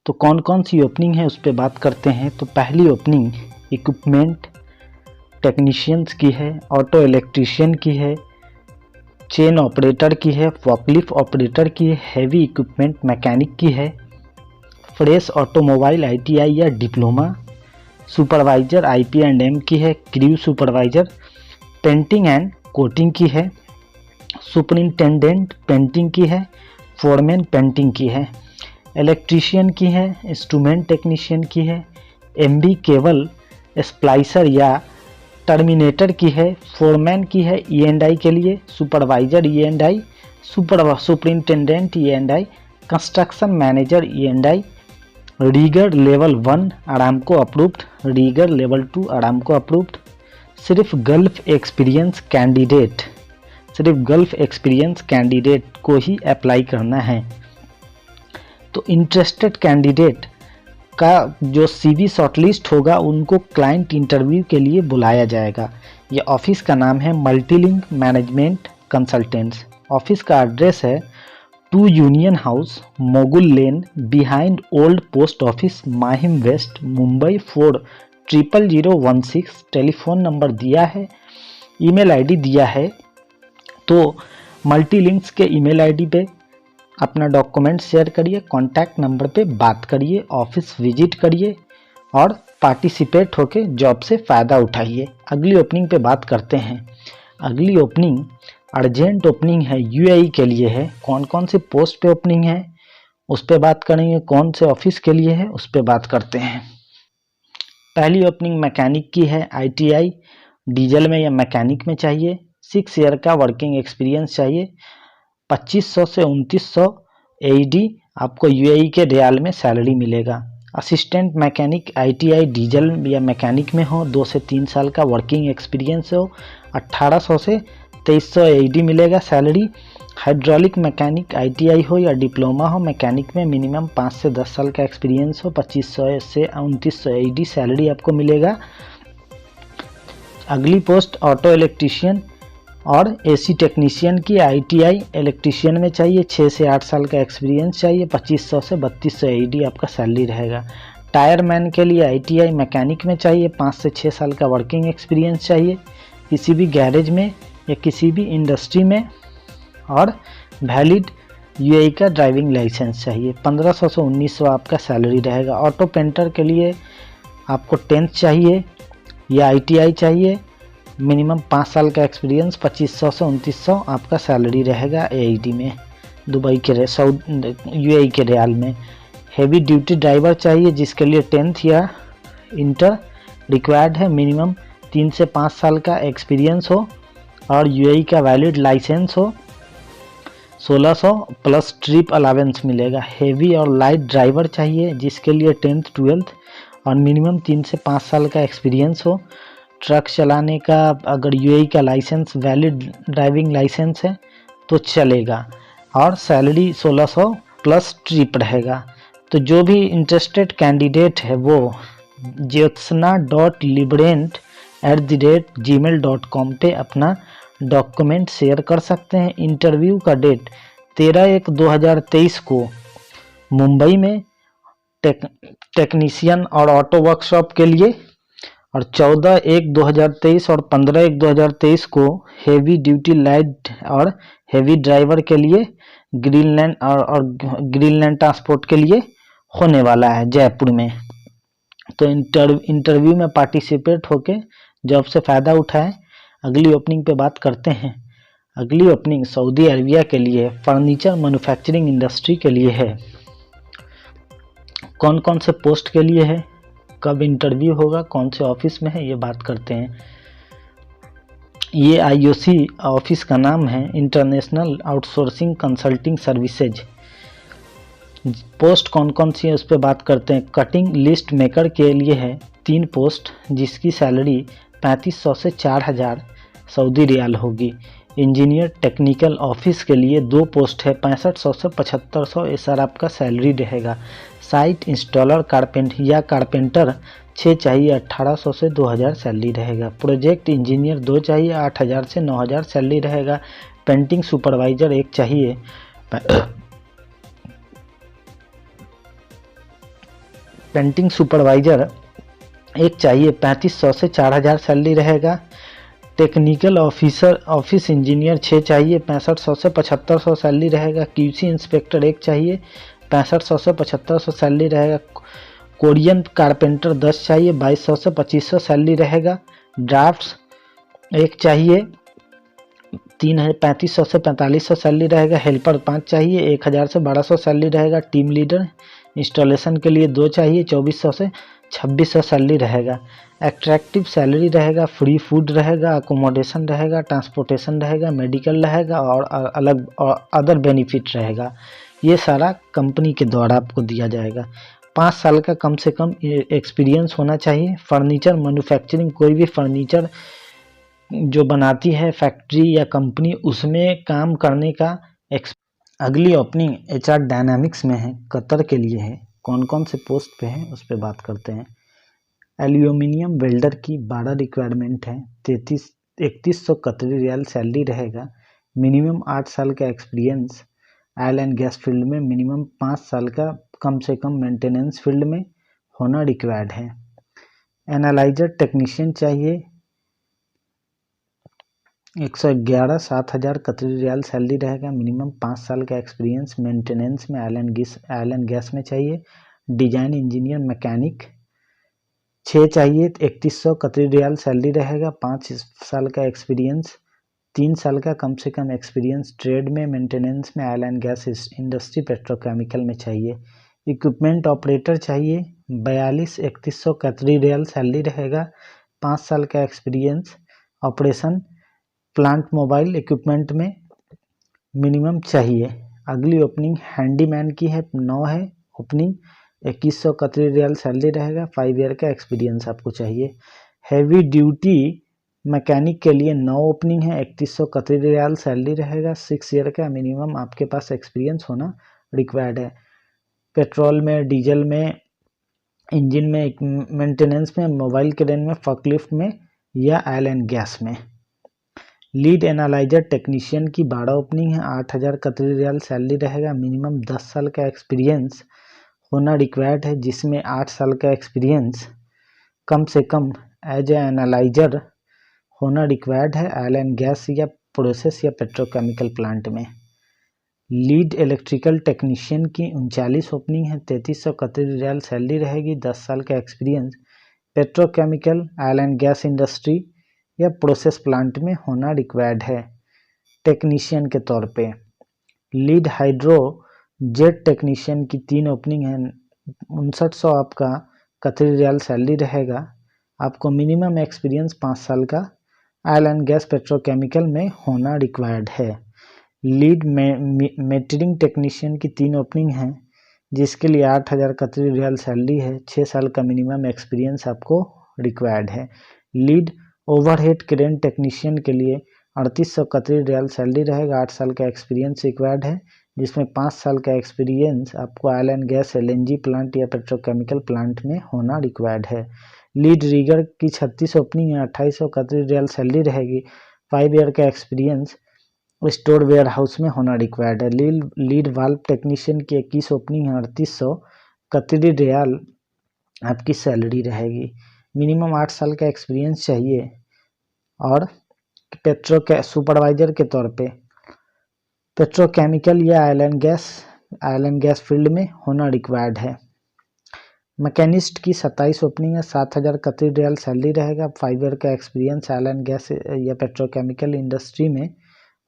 तो कौन कौन सी ओपनिंग है उस पर बात करते हैं। तो पहली ओपनिंग इक्विपमेंट टेक्नीशियंस की है, ऑटो इलेक्ट्रीशियन की है, चेन ऑपरेटर की है, फॉकलिफ्ट ऑपरेटर की है, हैवी इक्विपमेंट मैकेनिक की है, फ्रेश ऑटोमोबाइल ITI या डिप्लोमा, सुपरवाइजर IP&M की है, crew supervisor, painting and coating की है, सुपरिंटेंडेंट पेंटिंग की है, फोरमैन पेंटिंग की है, इलेक्ट्रीशियन की है, इंस्ट्रूमेंट टेक्नीशियन की है, MB केबल स्प्लाइसर या टर्मिनेटर की है, फोरमैन की है E&I के लिए, supervisor E&I, superintendent E&I, construction manager E&I, rigger level 1 Aramco approved, rigger level 2 Aramco approved. सिर्फ गल्फ एक्सपीरियंस कैंडिडेट को ही अप्लाई करना है। तो इंटरेस्टेड कैंडिडेट का जो CV शॉर्टलिस्ट होगा उनको क्लाइंट इंटरव्यू के लिए बुलाया जाएगा। ये ऑफिस का नाम है मल्टीलिंक मैनेजमेंट कंसल्टेंट्स। ऑफिस का एड्रेस है 2 union house, Mogul lane, behind old post office, Mahim west, Mumbai 400016। Telephone number दिया है, ईमेल ID दिया है। तो मल्टीलिंक्स के ईमेल ID पे अपना डॉक्यूमेंट शेयर करिए, कॉन्टैक्ट नंबर पे बात करिए, ऑफिस विजिट करिए और पार्टिसिपेट होके जॉब से फ़ायदा उठाइए। अगली ओपनिंग पे बात करते हैं। अगली ओपनिंग अर्जेंट ओपनिंग है, UAE के लिए है। कौन कौन से पोस्ट पे ओपनिंग है उस पर बात करेंगे, कौन से ऑफिस के लिए है उस पर बात करते हैं। पहली ओपनिंग मैकेनिक की है, ITI डीजल में या मैकेनिक में चाहिए, 6 ईयर का वर्किंग एक्सपीरियंस चाहिए, 2500 से 2900 AED आपको UAE के रियाल में सैलरी मिलेगा। असिस्टेंट मैकेनिक ITI डीजल या मैकेनिक में हो, 2 से 3 साल का वर्किंग एक्सपीरियंस हो, 1800 से 2300 AED मिलेगा सैलरी। हाइड्रोलिक मैकेनिक ITI हो या डिप्लोमा हो मैकेनिक में, मिनिमम 5 से 10 साल का एक्सपीरियंस हो, 2500 से 2900 AED सैलरी आपको मिलेगा। अगली पोस्ट ऑटो इलेक्ट्रीशियन और AC टेक्नीशियन की, ITI इलेक्ट्रीशियन में चाहिए, 6 से 8 साल का एक्सपीरियंस चाहिए, 2500 से 3200 AED आपका सैलरी रहेगा। टायर मैन के लिए ITI मैकेनिक में चाहिए, 5 से 6 साल का वर्किंग एक्सपीरियंस चाहिए किसी भी गैरेज में या किसी भी इंडस्ट्री में, और वैलिड UAE का ड्राइविंग लाइसेंस चाहिए। 1500 से 1900 आपका सैलरी रहेगा। ऑटो पेंटर के लिए आपको 10th चाहिए या ITI चाहिए, मिनिमम 5 साल का एक्सपीरियंस, 2500 से 2900 आपका सैलरी रहेगा AED में, दुबई के UAE के रियाल में। हेवी ड्यूटी ड्राइवर चाहिए जिसके लिए 10th या इंटर रिक्वायर्ड है, मिनिमम 3 से 5 साल का एक्सपीरियंस हो और UAE का वैलिड लाइसेंस हो। 1600 प्लस ट्रिप अलावेंस मिलेगा। हेवी और लाइट ड्राइवर चाहिए जिसके लिए 10th 12th और मिनिमम 3 से 5 साल का एक्सपीरियंस हो। ट्रक चलाने का अगर UAE का लाइसेंस वैलिड ड्राइविंग लाइसेंस है तो चलेगा, और सैलरी 1600 प्लस ट्रिप रहेगा। तो जो भी इंटरेस्टेड कैंडिडेट है वो jyotsna.librent@gmail.com पे अपना डॉक्यूमेंट शेयर कर सकते हैं। इंटरव्यू का डेट 13/1/2023 को मुंबई में टेक्नीशियन और ऑटो वर्कशॉप के लिए, और 14/1/2023 और 15/1/2023 को हेवी ड्यूटी लाइट और हेवी ड्राइवर के लिए ग्रीनलैंड और ग्रीनलैंड ट्रांसपोर्ट के लिए होने वाला है जयपुर में। तो इंटरव्यू में पार्टिसिपेट होके जॉब से फ़ायदा उठाएं। अगली ओपनिंग पे बात करते हैं। अगली ओपनिंग सऊदी अरबिया के लिए फर्नीचर मैन्युफैक्चरिंग इंडस्ट्री के लिए है। कौन कौन से पोस्ट के लिए है, कब इंटरव्यू होगा, कौन से ऑफिस में है, ये बात करते हैं। ये IOC ऑफिस का नाम है, international outsourcing consulting services. Post कौन कौन सी है उस पर बात करते हैं। कटिंग लिस्ट मेकर के लिए है 3 पोस्ट जिसकी सैलरी 3500 से 4000 सऊदी रियाल होगी। इंजीनियर टेक्निकल ऑफिस के लिए 2 पोस्ट है, 6500 से 7500 SR आपका सैलरी रहेगा। साइट इंस्टॉलर कारपेंटर 6 चाहिए, 1800 से 2000 सैलरी रहेगा। प्रोजेक्ट इंजीनियर 2 चाहिए, 8000 से 9000 सैलरी रहेगा। पेंटिंग सुपरवाइजर 1 चाहिए, पेंटिंग सुपरवाइजर एक चाहिए, 3500 से 4000 सैलरी रहेगा। टेक्निकल ऑफिसर ऑफिस इंजीनियर 6 चाहिए, 6500 से 7500 सैलरी रहेगा। क्यूसी इंस्पेक्टर एक चाहिए, 6500 से 7500 सैलरी रहेगा। कोरियन कारपेंटर 10 चाहिए, 2200 से 2500 सैलरी रहेगा। ड्राफ्ट्स एक चाहिए, 3500 से 4500 सैलरी रहेगा। हेल्पर 5 चाहिए, 1000 से 1200 सैलरी रहेगा। टीम लीडर इंस्टॉलेशन के लिए 2 चाहिए, 2400 से 2600 सैलरी रहेगा। एट्रैक्टिव सैलरी रहेगा, फ्री फूड रहेगा, अकोमोडेशन रहेगा, ट्रांसपोर्टेशन रहेगा, मेडिकल रहेगा और अलग और अदर बेनिफिट रहेगा। ये सारा कंपनी के द्वारा आपको दिया जाएगा। 5 साल का कम से कम एक्सपीरियंस होना चाहिए। फर्नीचर मैन्युफैक्चरिंग, कोई भी फर्नीचर जो बनाती है फैक्ट्री या कंपनी, उसमें काम करने का अगली ओपनिंग एचआर डायनामिक्स में है, कतर के लिए है। कौन कौन से पोस्ट पे है उस पर बात करते हैं। एल्यूमिनियम वेल्डर की 12 रिक्वायरमेंट है, 3100 कतरी रियाल सैलरी रहेगा। मिनिमम 8 साल का experience oil and gas field में, मिनिमम 5 साल का कम से कम मेंटेनेंस फील्ड में होना रिक्वायर्ड है। एनालाइजर टेक्नीशियन चाहिए, 111 7000 कतरी रियाल सैलरी रहेगा। मिनिमम 5 साल का एक्सपीरियंस मेंटेनेंस में ऑयल एंड गैस में चाहिए। डिजाइन इंजीनियर मैकेनिक 6 चाहिए, 3100 कतरी रियाल सैलरी रहेगा। 5 साल का एक्सपीरियंस, 3 साल का कम से कम एक्सपीरियंस ट्रेड में, मेंटेनेंस में, oil and gas industry, petrochemical में चाहिए। इक्विपमेंट ऑपरेटर चाहिए, 42 3100 कतरी रियाल सैलरी रहेगा। 5 साल का experience operation plant mobile equipment में मिनिमम चाहिए। अगली ओपनिंग हैंडीमैन की है, 9 है ओपनिंग, 2100 कतरी रियाल सैलरी रहेगा। 5 ईयर का एक्सपीरियंस आपको चाहिए। हैवी ड्यूटी मैकेनिक के लिए 9 ओपनिंग है, 3100 कतरी रियाल सैलरी रहेगा। 6 ईयर का मिनिमम आपके पास एक्सपीरियंस होना रिक्वायर्ड है। पेट्रोल में, डीजल में, इंजन में, मेंटेनेंस में, मोबाइल क्रेन में, फॉकलिफ्ट में या ऑयल एंड गैस में। लीड एनालाइजर टेक्नीशियन की 12 ओपनिंग है, 8000 कतरी रियाल सैलरी रहेगा। मिनिमम 10 साल का एक्सपीरियंस होना रिक्वायर्ड है, जिसमें 8 साल का एक्सपीरियंस कम से कम एज ए एनालाइजर होना रिक्वायर्ड है ऑयल एंड गैस या प्रोसेस या पेट्रोकेमिकल प्लांट में। लीड इलेक्ट्रिकल टेक्नीशियन की 39 ओपनिंग है, 3300 कतरी रियाल सैलरी रहेगी। 10 साल का experience petrochemical, oil and gas industry या प्रोसेस प्लांट में होना रिक्वायर्ड है टेक्नीशियन के तौर पे। लीड हाइड्रो जेट टेक्नीशियन की 3 ओपनिंग है, 5900 आपका कतरी रियाल सैलरी रहेगा। आपको मिनिमम एक्सपीरियंस 5 साल का ऑयल एंड गैस पेट्रोकेमिकल में होना रिक्वायर्ड है। लीड मेटरिंग टेक्नीशियन की 3 ओपनिंग है, जिसके लिए 8000 कतरी रियाल सैलरी है। 6 साल का मिनिमम एक्सपीरियंस आपको रिक्वायर्ड है। लीड ओवरहेड क्रेन टेक्नीशियन के लिए 3800 कतरी रियाल सैलरी रहेगा। 8 साल का एक्सपीरियंस रिक्वायर्ड है, जिसमें 5 साल का एक्सपीरियंस आपको oil and gas, LNG plant या पेट्रोकेमिकल प्लांट में होना रिक्वायर्ड है। लीड रीगर की 36 ओपनिंग है, 2800 कतरी रियाल सैलरी रहेगी। 5 ईयर का एक्सपीरियंस स्टोर वेयर हाउस में होना रिक्वायर्ड है। लीड वाल्व टेक्नीशियन की 21 ओपनिंग है, 3800 कतरी रियाल आपकी सैलरी रहेगी। मिनिमम 8 साल का एक्सपीरियंस चाहिए और सुपरवाइजर के तौर पे पेट्रोकेमिकल या ऑयल एंड गैस फील्ड में होना रिक्वायर्ड है। मैकेनिस्ट की 27 ओपनिंग है, 7000 कतरी रियाल सैलरी रहेगा। 5 ईयर का एक्सपीरियंस ऑयल एंड गैस या पेट्रोकेमिकल इंडस्ट्री में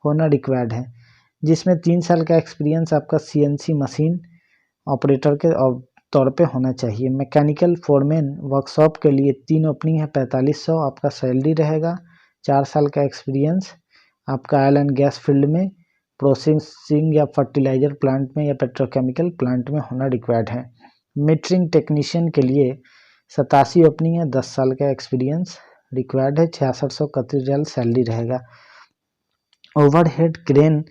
होना रिक्वायर्ड है, जिसमें 3 साल का एक्सपीरियंस आपका सीएनसी मशीन ऑपरेटर के तौर पे होना चाहिए। मैकेनिकल फोरमैन वर्कशॉप के लिए 3 ओपनिंग है, 4500 आपका सैलरी रहेगा। 4 साल का एक्सपीरियंस आपका ऑयल एंड गैस फील्ड में, प्रोसेसिंग या फर्टिलाइजर प्लांट में या पेट्रोकेमिकल प्लांट में होना रिक्वायर्ड है। मीटरिंग टेक्नीशियन के लिए 87 ओपनिंग है, 10 साल का एक्सपीरियंस रिक्वायर्ड है। 6600 कतरी रियाल सैलरी रहेगा। ओवरहेड क्रेन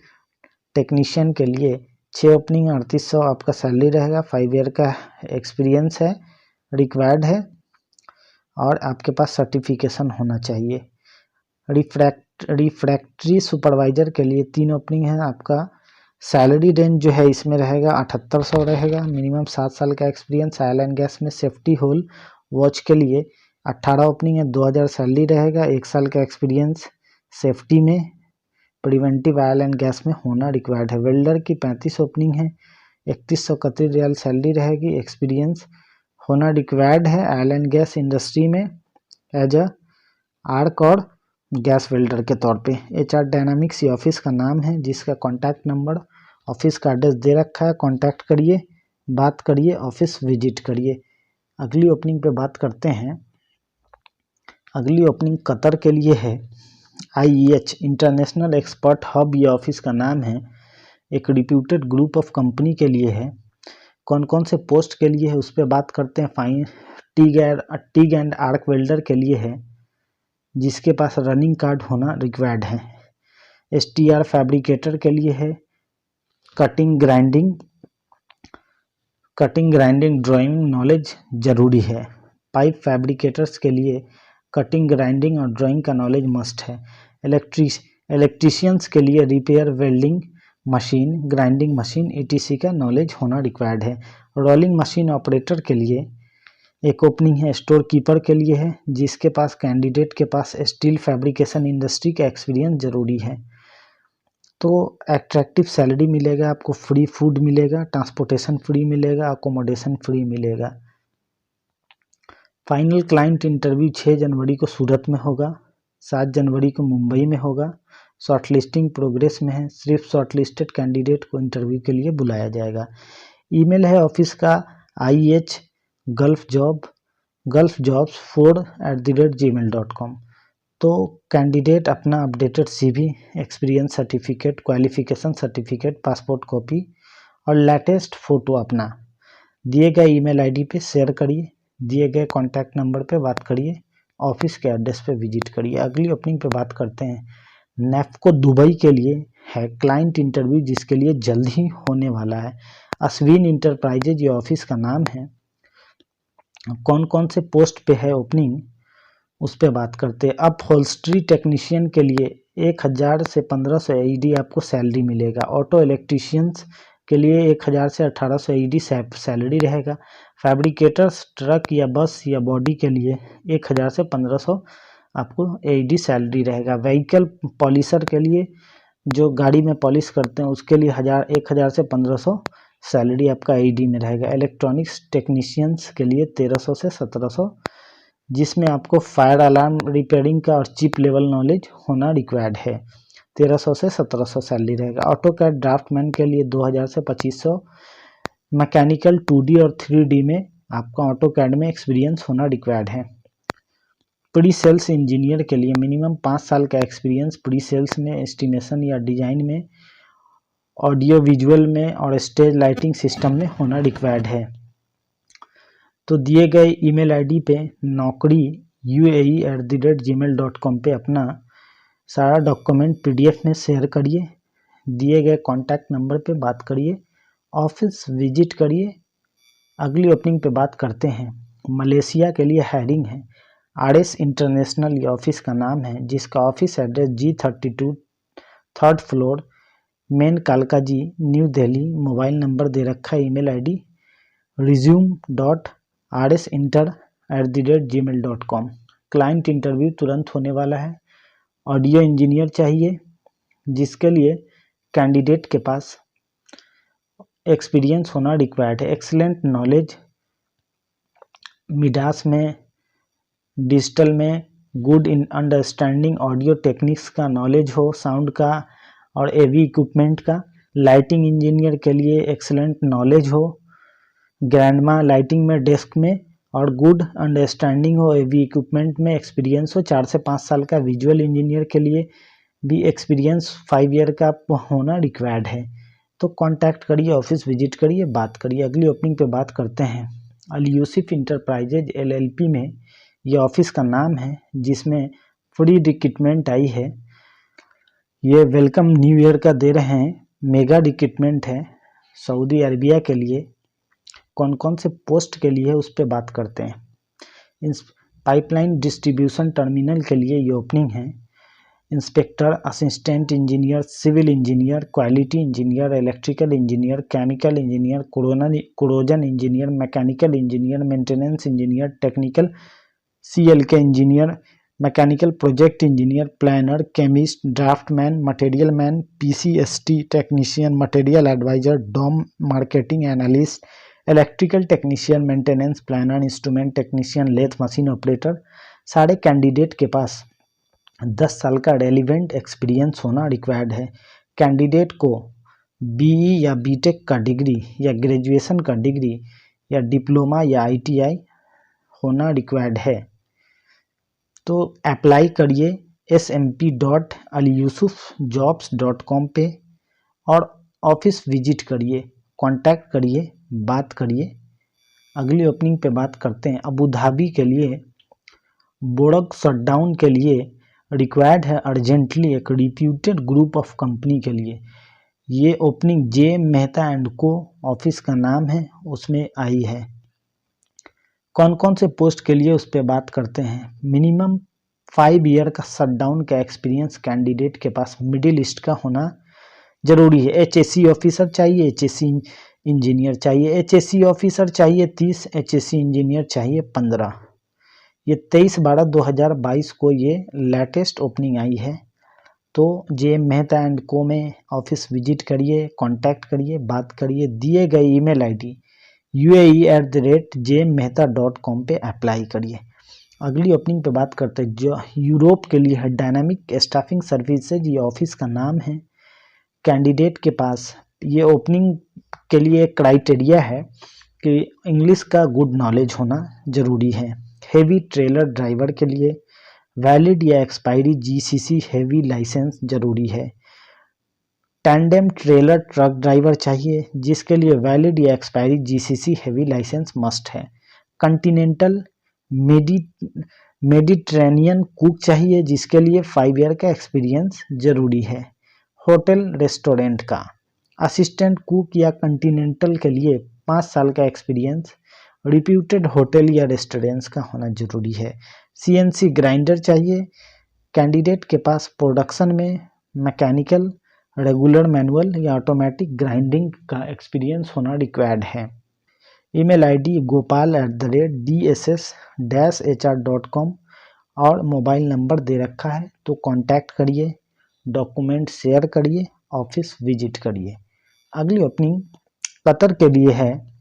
टेक्नीशियन के लिए 6 ओपनिंग 3800 आपका सैलरी रहेगा। 5 ईयर का एक्सपीरियंस है रिक्वायर्ड है और आपके पास सर्टिफिकेशन होना चाहिए। रिफ्रैक्टरी सुपरवाइजर के लिए 3 ओपनिंग है, आपका सैलरी रेंज जो है इसमें रहेगा 7800 रहेगा। मिनिमम 7 साल का एक्सपीरियंस। ऑयल एंड गैस में सेफ्टी होल वॉच के लिए 18 ओपनिंग है, 2000 सैलरी रहेगा। 1 साल का एक्सपीरियंस सेफ्टी में प्रिवेंटिव ऑयल एंड गैस में होना रिक्वायर्ड है। वेल्डर की 35 ओपनिंग है, 3131 रियल सैलरी रहेगी। एक्सपीरियंस होना रिक्वायर्ड है ऑयल एंड गैस इंडस्ट्री में एज अ आर्क और गैस वेल्डर के तौर पे। HR डायनामिक्स ये ऑफिस का नाम है, जिसका कॉन्टैक्ट नंबर ऑफिस का एड्रेस दे रखा है। कॉन्टैक्ट करिए, बात करिए, ऑफिस विजिट करिए। अगली ओपनिंग पे बात करते हैं। अगली ओपनिंग कतर के लिए है। IEH इंटरनेशनल एक्सपर्ट हब ये ऑफिस का नाम है, एक रिप्यूटेड ग्रुप ऑफ कंपनी के लिए है। कौन कौन से पोस्ट के लिए है उस पर बात करते हैं। टिग एंड आर्क वेल्डर के लिए है, जिसके पास रनिंग कार्ड होना रिक्वायर्ड है। STR फैब्रिकेटर के लिए है। कटिंग ग्राइंडिंग ड्राइंग नॉलेज जरूरी है। पाइप फैब्रिकेटर्स के लिए कटिंग ग्राइंडिंग और ड्राइंग का नॉलेज मस्ट है। इलेक्ट्रीशियंस के लिए repair welding machine, grinding machine ETC का नॉलेज होना रिक्वायर्ड है। रोलिंग मशीन ऑपरेटर के लिए एक ओपनिंग है। स्टोर कीपर के लिए है, जिसके पास कैंडिडेट के पास स्टील फैब्रिकेशन इंडस्ट्री का एक्सपीरियंस जरूरी है। तो एट्रैक्टिव सैलरी मिलेगा आपको, फ्री फूड मिलेगा, ट्रांसपोर्टेशन फ्री मिलेगा, अकोमोडेशन फ्री मिलेगा। फाइनल क्लाइंट इंटरव्यू 6 जनवरी को सूरत में होगा, 7 जनवरी को मुंबई में होगा। शॉर्टलिस्टिंग प्रोग्रेस में है। सिर्फ शॉर्टलिस्टेड कैंडिडेट को इंटरव्यू के लिए बुलाया जाएगा। ईमेल है ऑफिस का IEH gulfjobs4@gmail.com। तो कैंडिडेट अपना updated CV, experience certificate, qualification certificate, passport copy और लेटेस्ट फ़ोटो अपना दिए गए ईमेल ID पे शेयर करिए। दिए गए कॉन्टैक्ट नंबर पे बात करिए, ऑफिस के एड्रेस पे विजिट करिए। अगली ओपनिंग पे बात करते हैं। नेफ्को दुबई के लिए है क्लाइंट इंटरव्यू, जिसके लिए जल्द ही होने वाला है। अश्विन इंटरप्राइजेज ये ऑफिस का नाम है। कौन कौन से पोस्ट पे है ओपनिंग उस पे बात करते हैं। अपहोल्स्ट्री टेक्नीशियन के लिए 1000 से 1500 AED आपको सैलरी मिलेगा। ऑटो इलेक्ट्रीशियंस के लिए 1000 से 1800 AED सैलरी रहेगा। फैब्रिकेटर्स ट्रक या बस या बॉडी के लिए 1000 से 1500 आपको AED सैलरी रहेगा। व्हीकल पॉलिशर के लिए जो गाड़ी में पॉलिश करते हैं उसके लिए 1000 से 1500 सैलरी आपका AED में रहेगा। इलेक्ट्रॉनिक्स टेक्नीशियंस के लिए 1300 से 1700, जिसमें आपको फायर अलार्म रिपेयरिंग का और चिप लेवल नॉलेज होना रिक्वायर्ड है। 1300 से 1700 सैलरी रहेगा। ऑटो कैड ड्राफ्टमैन के लिए 2000 से 2500। मैकेनिकल 2D और 3D में आपका ऑटो कैड में एक्सपीरियंस होना रिक्वायर्ड है। प्री सेल्स इंजीनियर के लिए मिनिमम 5 साल का एक्सपीरियंस प्री सेल्स में, एस्टिमेशन या डिजाइन में, ऑडियो विजुअल में और स्टेज लाइटिंग सिस्टम में होना रिक्वायर्ड है। तो दिए गए ईमेल ID पे naukri@gmail.com पे अपना सारा डॉक्यूमेंट PDF में शेयर करिए। दिए गए कॉन्टैक्ट नंबर पे बात करिए, ऑफिस विजिट करिए। अगली ओपनिंग पे बात करते हैं। मलेशिया के लिए हायरिंग है। RS इंटरनेशनल ये ऑफिस का नाम है, जिसका office address G32 3rd floor main Kalkaji New Delhi. Mobile number दे रखा है। Email ID resume.rsinter@gmail.com। Client interview तुरंत होने वाला है। ऑडियो इंजीनियर चाहिए, जिसके लिए कैंडिडेट के पास एक्सपीरियंस होना रिक्वायर्ड है। एक्सीलेंट नॉलेज मिडास में, डिजिटल में, good in understanding audio techniques का नॉलेज हो, साउंड का और AV इक्विपमेंट का। लाइटिंग इंजीनियर के लिए एक्सीलेंट नॉलेज हो, ग्रैंडमा लाइटिंग में, डेस्क में और गुड अंडरस्टैंडिंग हो, AV इक्विपमेंट में एक्सपीरियंस हो। 4 से 5 साल का। विजुअल इंजीनियर के लिए भी एक्सपीरियंस 5 ईयर का होना रिक्वायर्ड है। तो कांटेक्ट करिए, ऑफिस विजिट करिए, बात करिए। अगली ओपनिंग पे बात करते हैं। अल यूसुफ इंटरप्राइजेज LLP में ये ऑफिस का नाम है, जिसमें फ्री रिक्रूटमेंट आई है। ये वेलकम न्यू ईयर का दे रहे हैं। मेगा रिक्रूटमेंट है सऊदी अरबिया के लिए। कौन कौन से पोस्ट के लिए उस पर बात करते हैं। पाइपलाइन डिस्ट्रीब्यूशन टर्मिनल के लिए ये ओपनिंग है। Inspector, assistant engineer, civil engineer, quality engineer, electrical engineer, chemical engineer, corrosion engineer, mechanical engineer, maintenance engineer, technical CL के engineer, mechanical project engineer, planner, chemist, draughtsman, material man, PCST technician, material advisor, dom, marketing analyst, electrical technician, maintenance planner, instrument technician, lathe machine operator. सारे candidate के पास 10 साल का relevant experience होना required है। Candidate को BE या BTech का डिग्री या ग्रेजुएशन का डिग्री या डिप्लोमा या आईटीआई होना रिक्वायर्ड है। तो अप्लाई करिए smp.aliyusufjobs.com पे और ऑफिस विजिट करिए, कांटेक्ट करिए, बात करिए। अगली ओपनिंग पे बात करते हैं। अबू धाबी के लिए बोर्ड शटडाउन के लिए रिक्वायर्ड है अर्जेंटली एक रिप्यूटेड ग्रुप ऑफ कंपनी के लिए। ये ओपनिंग जे मेहता एंड को ऑफिस का नाम है, उसमें आई है। कौन कौन से पोस्ट के लिए उस पर बात करते हैं। मिनिमम 5 ईयर का शटडाउन का एक्सपीरियंस कैंडिडेट के पास मिडिल ईस्ट का होना जरूरी है। एचएससी ऑफिसर चाहिए, एचएससी इंजीनियर चाहिए। एचएससी ऑफिसर चाहिए 30, एचएससी इंजीनियर चाहिए 15। ये 23/12/2022 को ये लेटेस्ट ओपनिंग आई है। तो जे मेहता एंड को में ऑफिस विजिट करिए, कांटेक्ट करिए, बात करिए। दिए गए ईमेल आईडी uae@jmehta.com पे अप्लाई करिए। अगली ओपनिंग पे बात करते हैं जो यूरोप के लिए है। डायनामिक स्टाफिंग सर्विसेज ये ऑफिस का नाम है। कैंडिडेट के पास ये ओपनिंग के लिए एक क्राइटेरिया है कि इंग्लिश का गुड नॉलेज होना जरूरी है। हेवी ट्रेलर ड्राइवर के लिए वैलिड या एक्सपायरी जीसीसी हेवी लाइसेंस जरूरी है। टैंडेम ट्रेलर ट्रक ड्राइवर चाहिए जिसके लिए वैलिड या expiry GCC heavy licence must है। कॉन्टिनेंटल मेडिट्रेनियन कुक चाहिए जिसके लिए 5 ईयर का एक्सपीरियंस जरूरी है। होटल रेस्टोरेंट का असिस्टेंट कुक या कॉन्टिनेंटल के लिए 5 साल का एक्सपीरियंस रिप्यूटेड होटल या रेस्टोरेंट्स का होना जरूरी है। सीएनसी ग्राइंडर चाहिए कैंडिडेट के पास। प्रोडक्शन में मैकेनिकल, रेगुलर मैनुअल या ऑटोमेटिक ग्राइंडिंग का एक्सपीरियंस होना रिक्वायर्ड है। ईमेल आईडी gopal@dss-hr.com और मोबाइल नंबर दे रखा है, तो कांटेक्ट करिए, डॉक्यूमेंट शेयर करिए, ऑफिस विजिट करिए। अगली ओपनिंग कतर के लिए है।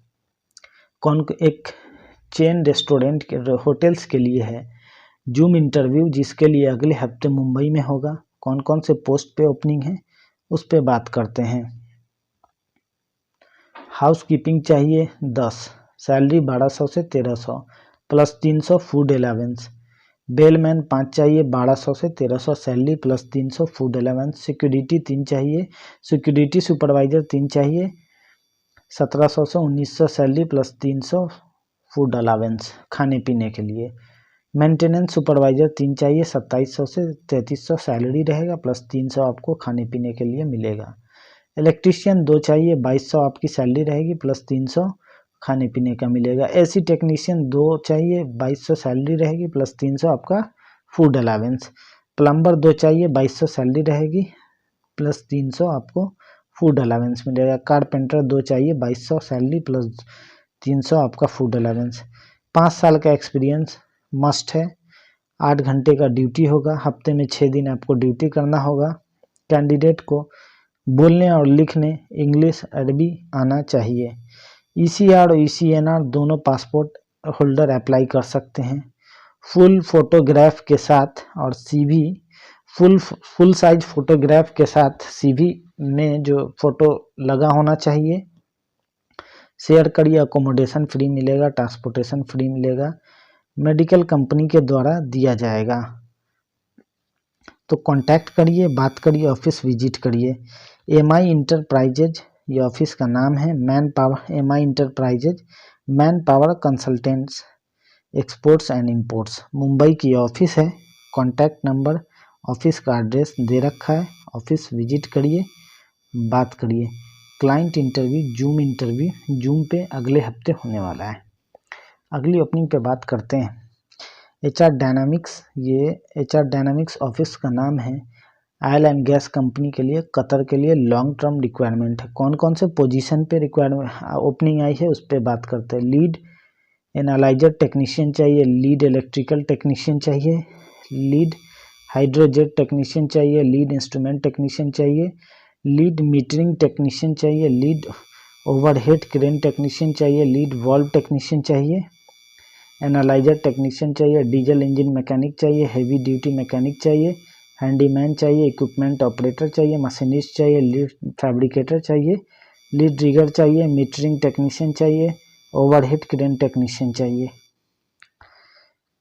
एक चेन रेस्टोरेंट के होटल्स के लिए है। जूम इंटरव्यू जिसके लिए अगले हफ्ते मुंबई में होगा। कौन कौन से पोस्ट पे ओपनिंग है उस पे बात करते हैं। हाउसकीपिंग चाहिए 10, सैलरी 1200 से 1300 प्लस 300 फूड अलावेंस। बेलमैन 5 चाहिए 1200 से 1300 salary plus 300 food allowance. Security 3 चाहिए, सिक्योरिटी सुपरवाइजर 3 चाहिए 1700 से 1900 सैलरी प्लस 300 फूड अलावेंस खाने पीने के लिए। मेंटेनेंस सुपरवाइजर 3 चाहिए 2700 से 3300 सैलरी रहेगा प्लस 300 आपको खाने पीने के लिए मिलेगा। इलेक्ट्रीशियन 2 चाहिए 2200 आपकी सैलरी रहेगी प्लस 300 खाने पीने का मिलेगा। एसी टेक्नीशियन 2 चाहिए 2200 सैलरी रहेगी प्लस 300 आपका फूड अलावेंस। प्लम्बर 2 चाहिए 2200 सैलरी रहेगी प्लस 300 आपको फूड अलावेंस मिलेगा। कारपेंटर 2 चाहिए 2200 सैलरी प्लस 300 आपका फूड अलावेंस। 5 साल का एक्सपीरियंस मस्ट है। 8 घंटे का ड्यूटी होगा, हफ्ते में 6 दिन आपको ड्यूटी करना होगा। कैंडिडेट को बोलने और लिखने इंग्लिश अरबी आना चाहिए। ईसीआर और ईसीएनआर दोनों पासपोर्ट होल्डर अप्लाई कर सकते हैं। फुल फोटोग्राफ के साथ और सीवी फुल साइज फोटोग्राफ के साथ सीवी में जो फोटो लगा होना चाहिए। शेयर करिए, अकोमोडेशन फ्री मिलेगा, ट्रांसपोर्टेशन फ्री मिलेगा, मेडिकल कंपनी के द्वारा दिया जाएगा। तो कांटेक्ट करिए, बात करिए, ऑफिस विजिट करिए। एमआई इंटरप्राइजेज ये ऑफिस का नाम है। Man power MI enterprises man power consultants exports and imports Mumbai की ऑफिस है। कांटेक्ट नंबर, ऑफिस का एड्रेस दे रखा है। ऑफिस विजिट करिए, बात करिए। क्लाइंट इंटरव्यू जूम पे अगले हफ्ते होने वाला है। अगली ओपनिंग पे बात करते हैं। एचआर डायनामिक्स, ये एचआर डायनामिक्स ऑफिस का नाम है। ऑयल एंड गैस कंपनी के लिए, कतर के लिए लॉन्ग टर्म रिक्वायरमेंट है। कौन कौन से पोजीशन पे रिक्वायरमेंट ओपनिंग आई है उस पर बात करते हैं। लीड एनालाइजर टेक्नीशियन चाहिए, लीड इलेक्ट्रिकल टेक्नीशियन चाहिए, लीड हाइड्रोजेट टेक्नीशियन चाहिए, लीड इंस्ट्रूमेंट टेक्नीशियन चाहिए, लीड मीटरिंग टेक्नीशियन चाहिए, लीड ओवरहेड क्रेन टेक्नीशियन चाहिए, लीड वाल्व टेक्नीशियन चाहिए, एनालाइजर टेक्नीशियन चाहिए, डीजल इंजन मैकेनिक चाहिए, हेवी ड्यूटी मैकेनिक चाहिए, हैंडीमैन चाहिए, इक्विपमेंट ऑपरेटर चाहिए, मशीनिस्ट चाहिए, लीड फैब्रिकेटर चाहिए, लीड रिगर चाहिए, मीटरिंग टेक्नीशियन चाहिए, ओवरहेड क्रेन टेक्नीशियन चाहिए।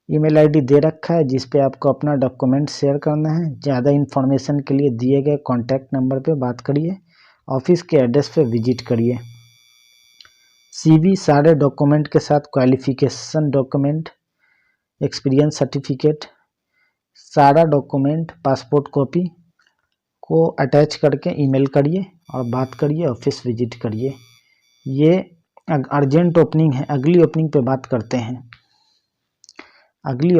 ईमेल आईडी दे रखा है जिस पे आपको अपना डॉक्यूमेंट शेयर करना है। ज़्यादा इन्फॉर्मेशन के लिए दिए गए कॉन्टैक्ट नंबर पे बात करिए, ऑफिस के एड्रेस पे विजिट करिए। CV सारे डॉक्यूमेंट के साथ क्वालिफिकेशन डॉक्यूमेंट, एक्सपीरियंस सर्टिफिकेट, सारा डॉक्यूमेंट पासपोर्ट कॉपी को अटैच करके ईमेल करिए और बात करिए, ऑफिस विजिट करिए। ये अर्जेंट ओपनिंग है। अगली ओपनिंग पे बात करते हैं। अगली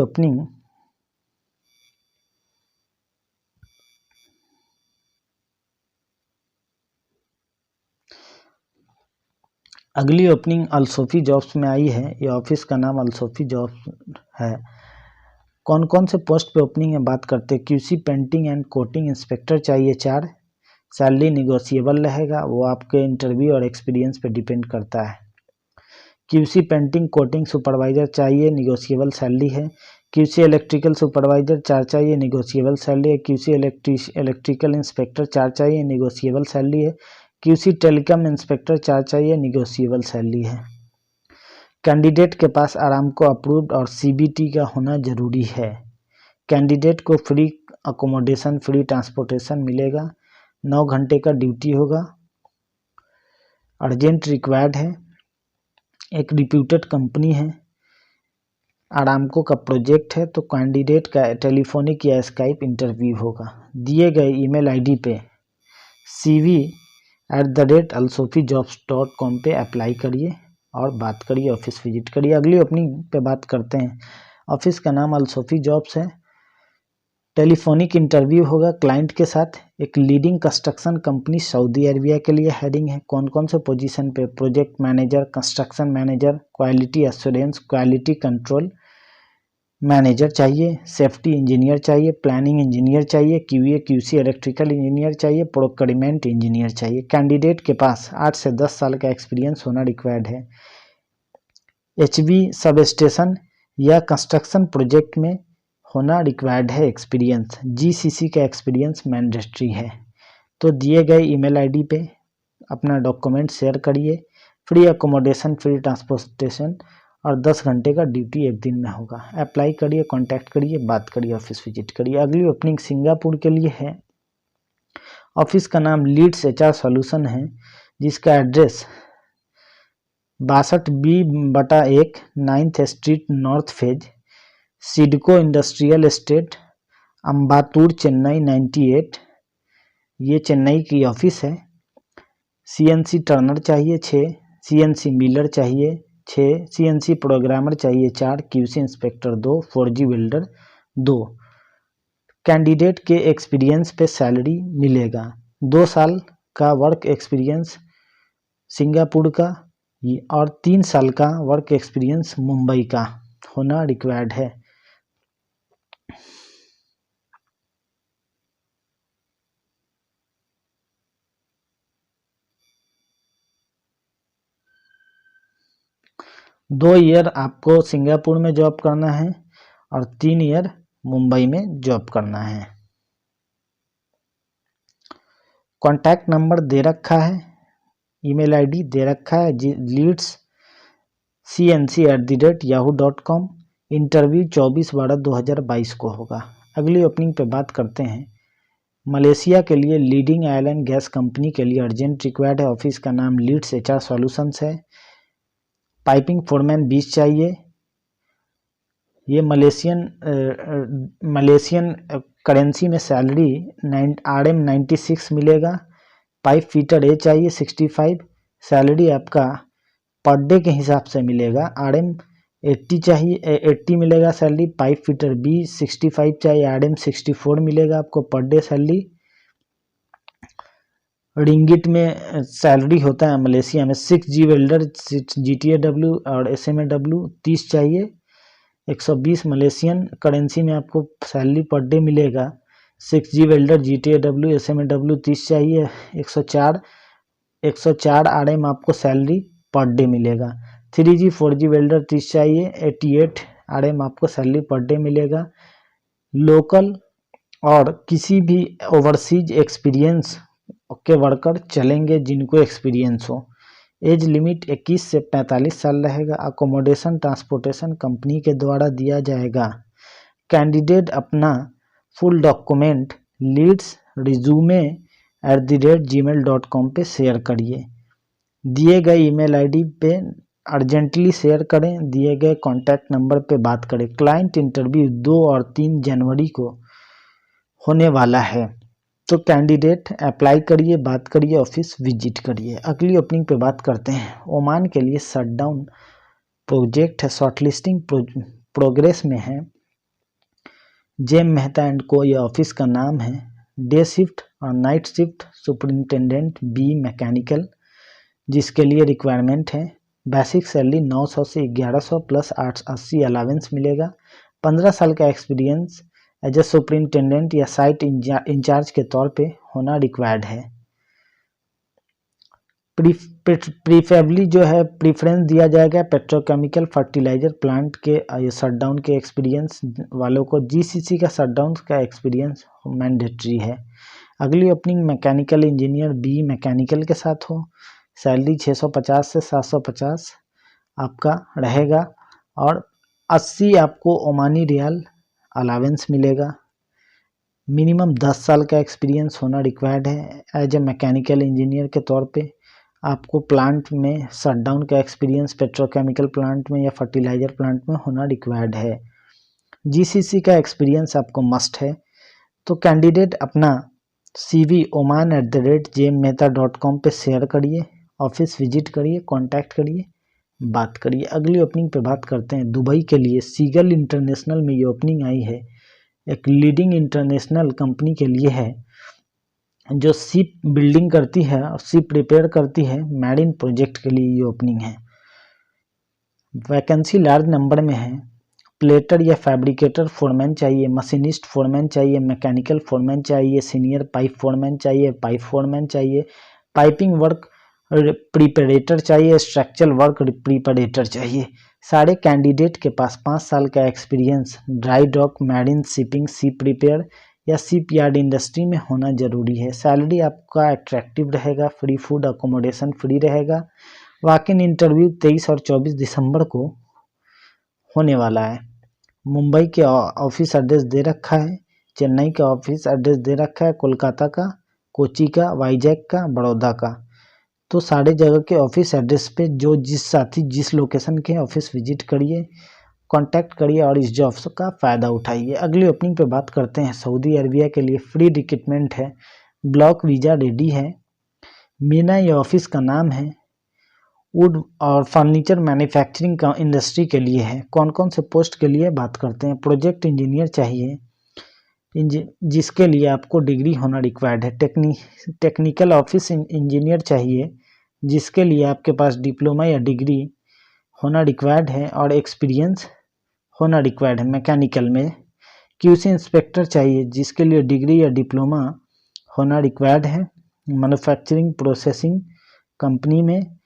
ओपनिंग अल्सोफी जॉब्स में आई है। ये ऑफिस का नाम अल्सोफी जॉब्स है। कौन कौन से पोस्ट पे ओपनिंग है बात करते हैं। QC painting and coating inspector चाहिए 4, सैलरी निगोशिएबल रहेगा, वो आपके इंटरव्यू और एक्सपीरियंस पे डिपेंड करता है। QC पेंटिंग कोटिंग सुपरवाइजर चाहिए, निगोशिएबल सैलरी है। QC इलेक्ट्रिकल सुपरवाइजर 4 चाहिए, निगोशिएबल सैलरी है। QC इलेक्ट्रिकल इंस्पेक्टर 4 चाहिए, निगोशिएबल सैलरी है। QC टेलीकॉम इंस्पेक्टर 4 चाहिए, निगोशिएबल सैलरी है। कैंडिडेट के पास आरामको अप्रूव्ड और CBT का होना जरूरी है। कैंडिडेट को फ्री अकोमोडेशन, फ्री ट्रांसपोर्टेशन मिलेगा। 9 घंटे का ड्यूटी होगा। अर्जेंट रिक्वायर्ड है। एक रिप्यूटेड कंपनी है। आरामको का प्रोजेक्ट है, तो कैंडिडेट का टेलीफोनिक या स्काइप इंटरव्यू होगा। दिए गए ईमेल आईडी पे cv@alsofijobs.com पे अप्लाई करिए और बात करिए, ऑफिस विजिट करिए। अगली ओपनिंग पे बात करते हैं। ऑफिस का नाम अल्सोफी जॉब्स है। टेलीफोनिक इंटरव्यू होगा क्लाइंट के साथ। एक leading construction company Saudi Arabia के लिए हेडिंग है। कौन कौन से पोजीशन पे। Project manager, construction manager, quality assurance, quality control manager चाहिए, सेफ्टी इंजीनियर चाहिए, प्लानिंग इंजीनियर चाहिए, QA QC इलेक्ट्रिकल इंजीनियर चाहिए, प्रोक्योरमेंट इंजीनियर चाहिए। कैंडिडेट के पास 8 से 10 साल का एक्सपीरियंस होना रिक्वायर्ड है। HV सब स्टेशन या कंस्ट्रक्शन प्रोजेक्ट में होना रिक्वायर्ड है एक्सपीरियंस। GCC का एक्सपीरियंस मैंडेटरी है। तो दिए गए ईमेल आईडी पे अपना डॉक्यूमेंट शेयर करिए। फ्री अकोमोडेशन, फ्री ट्रांसपोर्टेशन और 10 घंटे का ड्यूटी एक दिन में होगा। अप्लाई करिए, कांटेक्ट करिए, बात करिए, ऑफिस विजिट करिए। अगली ओपनिंग सिंगापुर के लिए है। ऑफिस का नाम लीड्स HR सॉल्यूशन है, जिसका address 62B/1 9th street north phase, SIDCO industrial estate, Ambattur, Chennai 98। ये चेन्नई की ऑफिस है। CNC टर्नर चाहिए 6, CNC मिलर चाहिए 6, CNC प्रोग्रामर चाहिए 4, QC inspector 2, 4G welder 2। Candidate के एक्सपीरियंस पे सैलरी मिलेगा। 2 साल का वर्क एक्सपीरियंस सिंगापुर का और 3 साल का वर्क एक्सपीरियंस मुंबई का होना रिक्वायर्ड है। दो ईयर आपको सिंगापुर में जॉब करना है और 3 ईयर मुंबई में जॉब करना है। कॉन्टैक्ट नंबर दे रखा है, ईमेल आईडी दे रखा है leadscnc@yahoo.com। इंटरव्यू 24/12/2022 को होगा। अगली ओपनिंग पे बात करते हैं। मलेशिया के लिए leading oil and gas company के लिए अर्जेंट रिक्वायर्ड है। ऑफिस का नाम लीड्स HR सॉल्यूशंस है। पाइपिंग फोरमैन 20 चाहिए। ये मलेशियन करेंसी में सैलरी RM 96 मिलेगा। पाइप फिटर A चाहिए 65। सैलरी आपका पर डे के हिसाब से मिलेगा। RM 80 चाहिए, 80 मिलेगा सैलरी। पाइप फिटर B 65 चाहिए, RM 64 मिलेगा आपको पर डे सैलरी। रिंगिट में सैलरी होता है मलेशिया में। 6G वेल्डर GTAW और SMAW 30 चाहिए। 120 मलेशियन करेंसी में आपको सैलरी पर डे मिलेगा। 6G वेल्डर GTAW SMAW 30 चाहिए। 104 RM आपको सैलरी पर डे मिलेगा। 3G 4G वेल्डर 30 चाहिए। 88 RM आपको सैलरी पर डे मिलेगा। लोकल और किसी भी ओवरसीज एक्सपीरियंस के वर्कर चलेंगे जिनको एक्सपीरियंस हो। एज लिमिट 21 से 45 साल रहेगा। अकोमोडेशन ट्रांसपोर्टेशन कंपनी के द्वारा दिया जाएगा। कैंडिडेट अपना फुल डॉक्यूमेंट लीड्स resume@gmail.com पे शेयर करिए। दिए गए ईमेल आईडी पे अर्जेंटली शेयर करें। दिए गए कॉन्टैक्ट नंबर पे बात करें। क्लाइंट इंटरव्यू 2 और 3 जनवरी को होने वाला है, तो कैंडिडेट अप्लाई करिए, बात करिए, ऑफिस विजिट करिए। अगली ओपनिंग पे बात करते हैं। ओमान के लिए शटडाउन प्रोजेक्ट है, शॉर्टलिस्टिंग प्रोग्रेस में है। जेम मेहता एंड को ये ऑफिस का नाम है। डे शिफ्ट और night shift superintendent B mechanical, जिसके लिए रिक्वायरमेंट है। बेसिक सैलरी 900 से 1100 प्लस 880 अलावेंस मिलेगा। 15 साल का एक्सपीरियंस एज ए सुपरिंटेंडेंट या साइट इंचार्ज के तौर पे होना रिक्वायर्ड है। प्रीफेबली जो है प्रीफरेंस दिया जाएगा पेट्रोकेमिकल फर्टिलाइजर प्लांट के शटडाउन के एक्सपीरियंस वालों को। GCC का शटडाउन का एक्सपीरियंस मैंडेटरी है। अगली opening mechanical engineer B mechanical के साथ हो। सैलरी 650 से 750 आपका रहेगा और 80 आपको ओमानी रियाल अलावेंस मिलेगा। मिनिमम 10 साल का एक्सपीरियंस होना रिक्वायर्ड है। एज ए मैकेनिकल इंजीनियर के तौर पे आपको प्लांट में शटडाउन का एक्सपीरियंस पेट्रोकेमिकल प्लांट में या फर्टिलाइजर प्लांट में होना रिक्वायर्ड है। GCC का एक्सपीरियंस आपको मस्ट है। तो कैंडिडेट अपना CV oman@jmmehta.com पे शेयर करिए, ऑफिस विजिट करिए, कांटेक्ट करिए, बात करिए। अगली ओपनिंग पे बात करते हैं। दुबई के लिए सीगल इंटरनेशनल में ये ओपनिंग आई है। एक लीडिंग इंटरनेशनल कंपनी के लिए है जो शिप बिल्डिंग करती है और शिप रिपेयर करती है। मैरिन प्रोजेक्ट के लिए ये ओपनिंग है। वैकेंसी लार्ज नंबर में है। प्लेटर या फैब्रिकेटर फोरमैन चाहिए, मशीनिस्ट फोरमैन चाहिए, मैकेनिकल फोरमैन चाहिए, सीनियर पाइप फोरमैन चाहिए, पाइप फोरमैन चाहिए, पाइपिंग वर्क प्रिपरेटर चाहिए, स्ट्रक्चरल वर्क प्रिपरेटर चाहिए। सारे कैंडिडेट के पास 5 साल का experience dry dock, marine shipping, ship repair या शिप यार्ड इंडस्ट्री में होना जरूरी है। सैलरी आपका अट्रैक्टिव रहेगा। फ्री फूड अकोमोडेशन फ्री रहेगा। वॉक इन इंटरव्यू 23 और 24 दिसंबर को होने वाला है। मुंबई के ऑफिस एड्रेस दे रखा है, चेन्नई का ऑफिस एड्रेस दे रखा है, कोलकाता का, कोची का, वाईजैक का, बड़ौदा का। तो सारे जगह के ऑफिस एड्रेस पे जो जिस साथी जिस लोकेशन के ऑफिस विजिट करिए, कांटेक्ट करिए और इस जॉब का फ़ायदा उठाइए। अगली ओपनिंग पे बात करते हैं। सऊदी अरबिया के लिए फ्री रिक्रूटमेंट है। ब्लॉक वीज़ा रेडी है। मीना ये ऑफिस का नाम है। वुड और फर्नीचर मैन्युफैक्चरिंग का इंडस्ट्री के लिए है। कौन कौन से पोस्ट के लिए बात करते हैं। प्रोजेक्ट इंजीनियर चाहिए जिसके लिए आपको डिग्री होना रिक्वायर्ड है। टेक्निकल ऑफिस इंजीनियर चाहिए जिसके लिए आपके पास डिप्लोमा या डिग्री होना रिक्वायर्ड है और एक्सपीरियंस होना रिक्वायर्ड है मैकेनिकल में। QC इंस्पेक्टर चाहिए जिसके लिए डिग्री या डिप्लोमा होना रिक्वायर्ड है मैन्युफैक्चरिंग प्रोसेसिंग कंपनी में।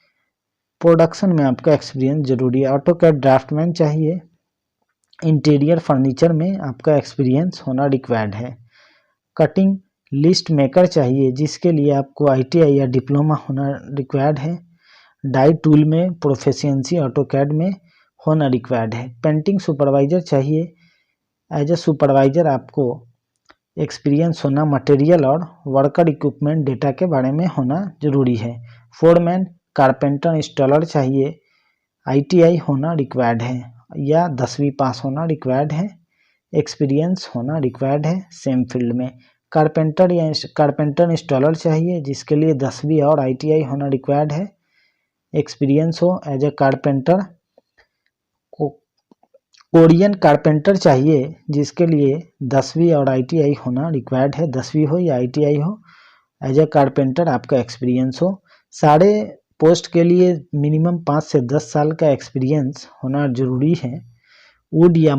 प्रोडक्शन में आपका एक्सपीरियंस जरूरी है। ऑटोकैड ड्राफ्टमैन चाहिए। इंटीरियर फर्नीचर में आपका एक्सपीरियंस होना रिक्वायर्ड है। कटिंग लिस्ट मेकर चाहिए जिसके लिए आपको ITI या डिप्लोमा होना रिक्वायर्ड है। डाई टूल में प्रोफिशिएंसी ऑटोकैड में होना रिक्वायर्ड है। पेंटिंग सुपरवाइजर चाहिए। एज ए सुपरवाइजर आपको एक्सपीरियंस होना मटेरियल और वर्कर इक्विपमेंट डेटा के बारे में होना जरूरी है। फोरमैन कारपेंटर इंस्टॉलर चाहिए। ITI होना रिक्वायर्ड है या 10वीं पास होना रिक्वायर्ड है। एक्सपीरियंस होना रिक्वायर्ड है सेम फील्ड में। कारपेंटर या कारपेंटर इंस्टॉलर चाहिए जिसके लिए 10वीं और ITI होना रिक्वायर्ड है। एक्सपीरियंस हो as a carpenter. Korean carpenter चाहिए जिसके लिए 10वीं और ITI होना रिक्वायर्ड है। 10वीं हो या ITI हो। एज ए कारपेंटर आपका एक्सपीरियंस हो। सारे पोस्ट के लिए मिनिमम 5 से 10 साल का एक्सपीरियंस होना ज़रूरी है। वुड या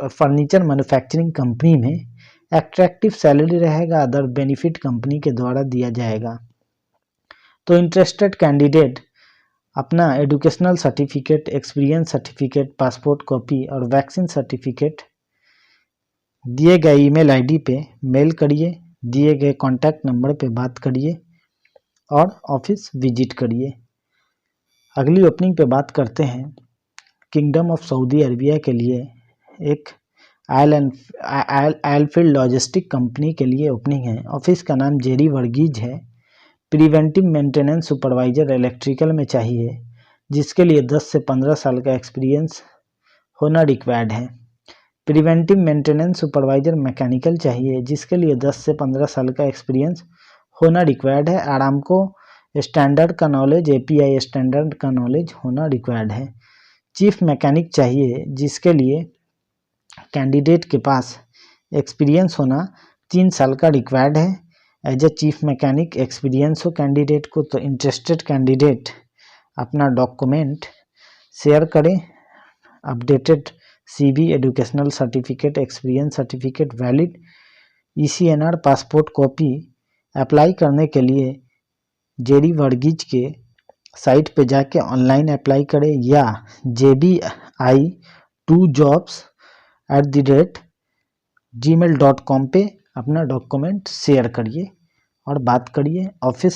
फर्नीचर मैन्युफैक्चरिंग कंपनी में एट्रैक्टिव सैलरी रहेगा, अदर बेनिफिट कंपनी के द्वारा दिया जाएगा। तो इंटरेस्टेड कैंडिडेट अपना educational certificate, experience certificate, passport copy और वैक्सीन सर्टिफिकेट दिए गए ईमेल आईडी पे मेल करिए, दिए गए कॉन्टैक्ट नंबर पे बात करिए और ऑफिस विजिट करिए। अगली ओपनिंग पे बात करते हैं। किंगडम ऑफ सऊदी अरबिया के लिए एक आयलफील्ड लॉजिस्टिक कंपनी के लिए ओपनिंग है। ऑफिस का नाम जेरी वर्गीज है। प्रिवेंटिव मेंटेनेंस सुपरवाइजर इलेक्ट्रिकल में चाहिए, जिसके लिए 10 से 15 साल का एक्सपीरियंस होना रिक्वायर्ड है। प्रिवेंटिव मेंटेनेंस सुपरवाइजर मैकेनिकल चाहिए, जिसके लिए 10 से 15 साल का एक्सपीरियंस होना रिक्वायर्ड है। आरामको स्टैंडर्ड का नॉलेज, एपीआई स्टैंडर्ड का नॉलेज होना रिक्वायर्ड है। चीफ मैकेनिक चाहिए, जिसके लिए कैंडिडेट के पास एक्सपीरियंस होना 3 साल का रिक्वायर्ड है। As a chief mechanic experience हो कैंडिडेट को, तो इंटरेस्टेड कैंडिडेट अपना डॉक्यूमेंट शेयर करें। Updated CV, educational certificate, experience certificate, valid ECNR, passport copy. Apply करने के लिए जेरी वर्गीज के साइट पे जाके ऑनलाइन अप्लाई करें या jbi2jobs@gmail.com पे अपना डॉक्यूमेंट शेयर करिए और बात करिए। ऑफिस